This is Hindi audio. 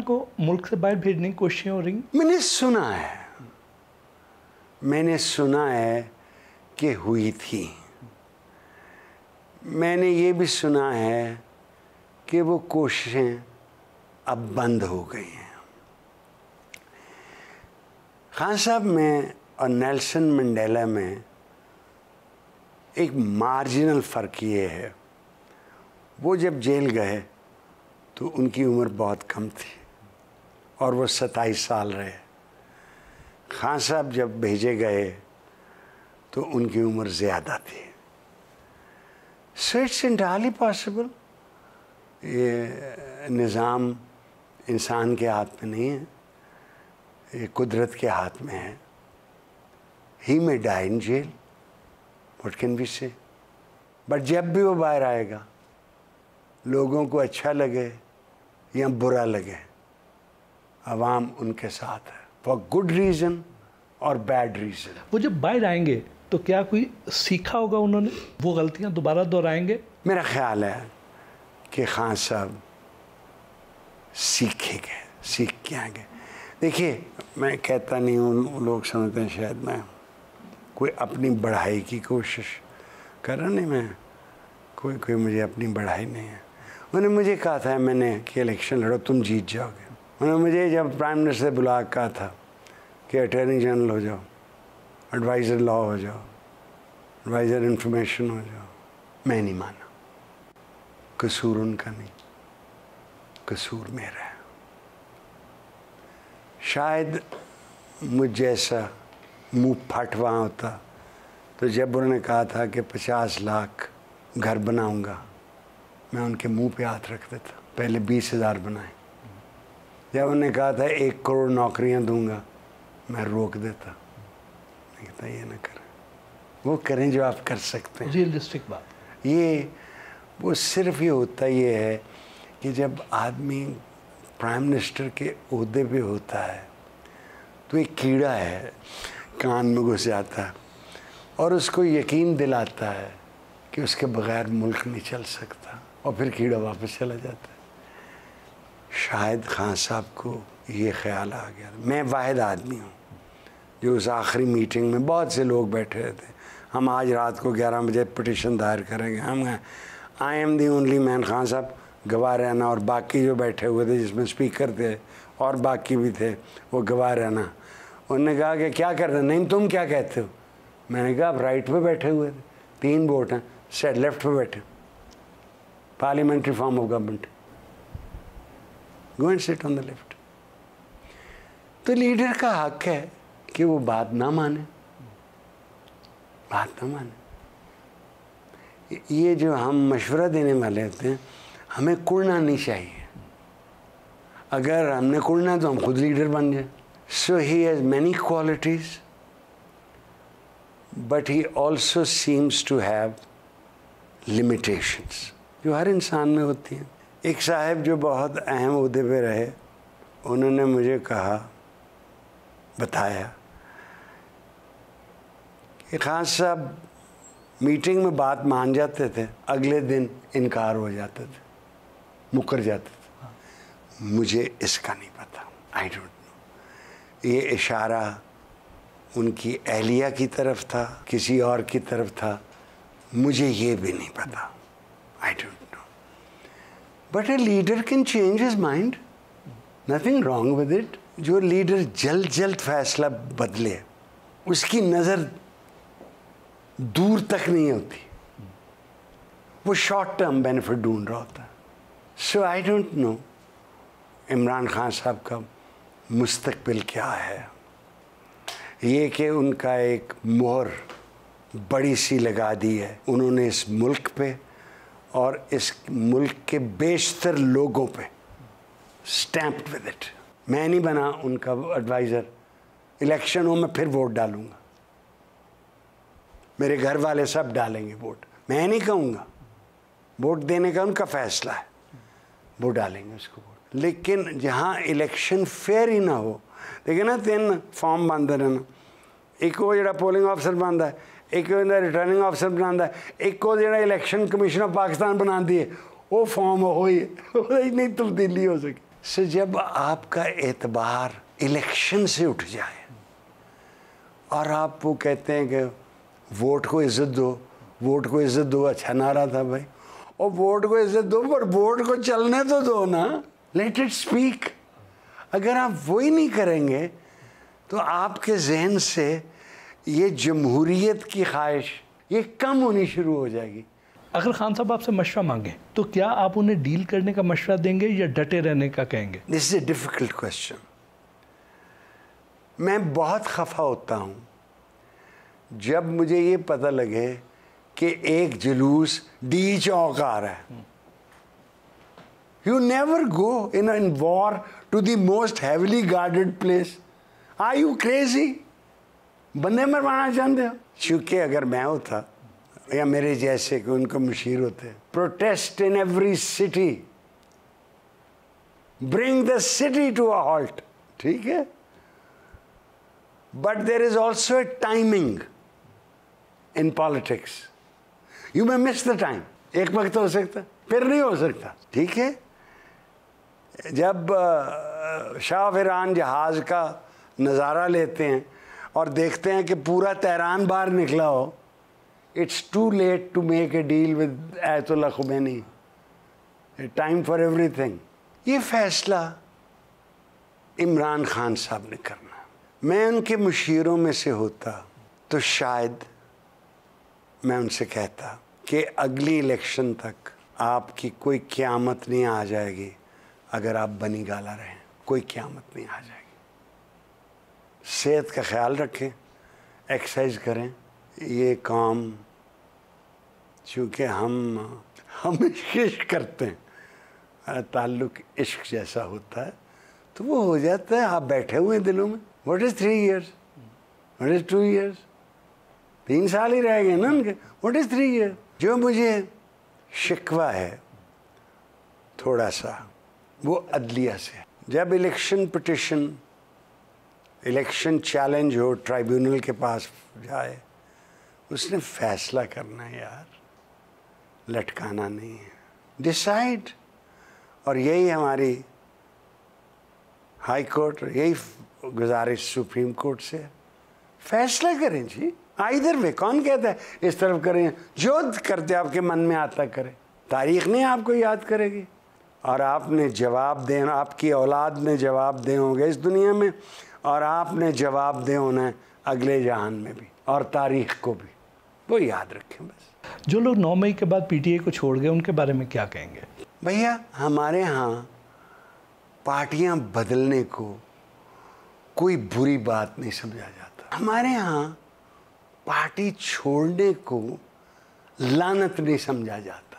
को मुल्क से बाहर भेजने की कोशिशें हो रही? मैंने सुना है कि हुई थी। मैंने ये भी सुना है कि वो कोशिशें अब बंद हो गई हैं। खान साहब में और नेल्सन मंडेला में एक मार्जिनल फ़र्क ये है, वो जब जेल गए तो उनकी उम्र बहुत कम थी और वो 27 साल रहे। खान साहब जब भेजे गए तो उनकी उम्र ज़्यादा थी। So it's entirely possible. ये निज़ाम इंसान के हाथ में नहीं है, ये कुदरत के हाथ में है। He may die in jail, what can we say. But जब भी वो बाहर आएगा, लोगों को अच्छा लगे या बुरा लगे, अवाम उनके साथ है, फॉर गुड रीज़न और बैड रीज़न। वो जब बाहर आएंगे तो क्या कोई सीखा होगा उन्होंने, वो गलतियां दोबारा दोहराएंगे? मेरा ख्याल है कि खान साहब सीखेंगे, सीख के आएंगे। देखिए, मैं कहता नहीं हूँ, लोग समझते हैं शायद मैं कोई अपनी बढ़ाई की कोशिश कर रहा, नहीं, मैं कोई मुझे अपनी बढ़ाई नहीं है। उन्होंने मुझे कहा था, मैंने कि इलेक्शन लड़ो, तुम जीत जाओगे। उन्होंने मुझे जब प्राइम मिनिस्टर से बुला कहा था कि अटॉर्नी जनरल हो जाओ, एडवाइज़र लॉ हो जाओ, एडवाइज़र इंफॉर्मेशन हो जाओ, मैं नहीं माना। कसूर उनका नहीं, कसूर मेरा है। शायद मुझ जैसा मुँह फट वहाँ होता तो जब उन्होंने कहा था कि 50 लाख घर बनाऊंगा, मैं उनके मुंह पे हाथ रख देता। पहले 20,000 बनाए। जब उन्होंने कहा था 1 करोड़ नौकरियां दूंगा, मैं रोक देता। मैं कहता ये ना करें, वो करें जो आप कर सकते हैं। रियलिस्टिक बात। ये वो सिर्फ ये होता ये है कि जब आदमी प्राइम मिनिस्टर के ओहदे पे होता है तो एक कीड़ा है कान में घुस जाता है और उसको यकीन दिलाता है कि उसके बगैर मुल्क नहीं चल सकता, और फिर कीड़ा वापस चला जाता है। शायद खान साहब को ये ख्याल आ गया। मैं वाहिद आदमी हूँ जो उस आखिरी मीटिंग में बहुत से लोग बैठे थे। हम आज रात को 11 बजे पिटिशन दायर करेंगे, हम I am the only man. Khan साहब गवाह रहना, और बाकी जो बैठे हुए थे जिसमें स्पीकर थे और बाकी भी थे, वो गवाह रहना। उन्होंने कहा कि क्या कर रहे हैं? नहीं, तुम क्या कहते हो? मैंने कहा आप राइट पे बैठे हुए थे, 3 वोट हैं, सेट लेफ्ट पे बैठे, parliamentary form of government, go and sit on the left. तो लीडर का हक है कि वो बात ना माने, बात ना माने। ये जो हम मशवरा देने वाले होते हैं, हमें कुड़ना नहीं चाहिए। अगर हमने कुड़ना तो हम खुद लीडर बन जाए। So he has many qualities, but he also seems to have limitations जो हर इंसान में होती हैं। एक साहब जो बहुत अहम ओहदे पे रहे, उन्होंने मुझे कहा, बताया कि खान साहब मीटिंग में बात मान जाते थे, अगले दिन इनकार हो जाते थे, मुकर जाते थे। मुझे इसका नहीं पता, आई डोंट नो। ये इशारा उनकी अहलिया की तरफ था, किसी और की तरफ था, मुझे ये भी नहीं पता, आई don't no. But a leader can change his mind, nothing wrong with it. जो लीडर जल्द फैसला बदले, उसकी नज़र दूर तक नहीं होती, वो शॉर्ट टर्म बेनिफिट ढूंढ रहा होता है। So I don't know Imran Khan साहब का मुस्तकबिल क्या है। ये कि उनका एक मोहर बड़ी सी लगा दी है उन्होंने इस मुल्क पे और इस मुल्क के बेशतर लोगों पे, स्टैम्प्ड विद इट। मैं नहीं बना उनका एडवाइज़र, इलेक्शन हो मैं फिर वोट डालूंगा, मेरे घर वाले सब डालेंगे वोट, मैं नहीं कहूँगा, वोट देने का उनका फैसला है, वो डालेंगे उसको वोट। लेकिन जहाँ इलेक्शन फेयर ही ना हो, देखिए ना 3 फॉर्म बनते रहना, एक वो जो पोलिंग ऑफिसर बनता है, एक रिटर्निंग ऑफिसर बनाता है, एक को जो इलेक्शन कमीशन ऑफ पाकिस्तान बना दिए, वो फॉर्म हो ही नहीं तब्दीली हो सकी। से जब आपका एतबार इलेक्शन से उठ जाए और आप वो कहते हैं कि वोट को इज्जत दो, वोट को इज्जत दो, अच्छा नारा था भाई, और वोट को इज्जत दो पर वोट को चलने तो दो ना, लेट इट स्पीक। अगर आप वही नहीं करेंगे तो आपके जहन से ये जमहूरियत की ख्वाहिश ये कम होनी शुरू हो जाएगी। अगर खान साहब आपसे मशवरा मांगे तो क्या आप उन्हें डील करने का मशवरा देंगे या डटे रहने का कहेंगे? This is a difficult question. मैं बहुत खफा होता हूँ जब मुझे ये पता लगे कि एक जुलूस डी चौक आ रहा है। You never go in war to the most heavily guarded place. Are you crazy? बंदे मरवाना चाहते हो? क्योंकि अगर मैं होता या मेरे जैसे कि उनको मुशीर होते, protest in every city, bring the city to a halt, ठीक है, but there is also a timing in politics. You may miss the time, एक वक्त हो सकता फिर नहीं हो सकता, ठीक है। जब शाह फिरान जहाज का नज़ारा लेते हैं और देखते हैं कि पूरा तेहरान बाहर निकला हो, it's too late to make a deal with Ayatollah Khomeini, time for everything. ये फैसला इमरान खान साहब ने करना। मैं उनके मुशीरों में से होता तो शायद मैं उनसे कहता कि अगली इलेक्शन तक आपकी कोई क़यामत नहीं आ जाएगी अगर आप बनी गाला रहें, कोई क़यामत नहीं आ जाएगी। सेहत का ख्याल रखें, एक्सरसाइज करें। ये काम चूँकि हम इश्क करते हैं, ताल्लुक़ इश्क जैसा होता है तो वो हो जाता है। आप बैठे हुए हैं दिलों में। What is 3 years? What is 2 years? 3 साल ही रह गए ना उनके। What is 3 years? जो मुझे शिकवा है थोड़ा सा वो अदलिया से। जब इलेक्शन पिटिशन, इलेक्शन चैलेंज हो, ट्राइब्यूनल के पास जाए, उसने फैसला करना है यार, लटकाना नहीं है। डिसाइड। और यही हमारी हाई कोर्ट, यही गुजारिश सुप्रीम कोर्ट से, फैसला करें जी। आइदर वे, कौन कहता है इस तरफ करें, जो करते आपके मन में आता करें, तारीख नहीं आपको याद करेगी। और आपने जवाब देना, आपकी औलाद ने जवाब दे होंगे इस दुनिया में, और आपने जवाब दे होना है अगले जहान में भी, और तारीख को भी। वो याद रखें बस। जो लोग 9 मई के बाद पीटीआई को छोड़ गए उनके बारे में क्या कहेंगे? भैया, हमारे यहाँ पार्टियाँ बदलने को कोई बुरी बात नहीं समझा जाता। हमारे यहाँ पार्टी छोड़ने को लानत नहीं समझा जाता।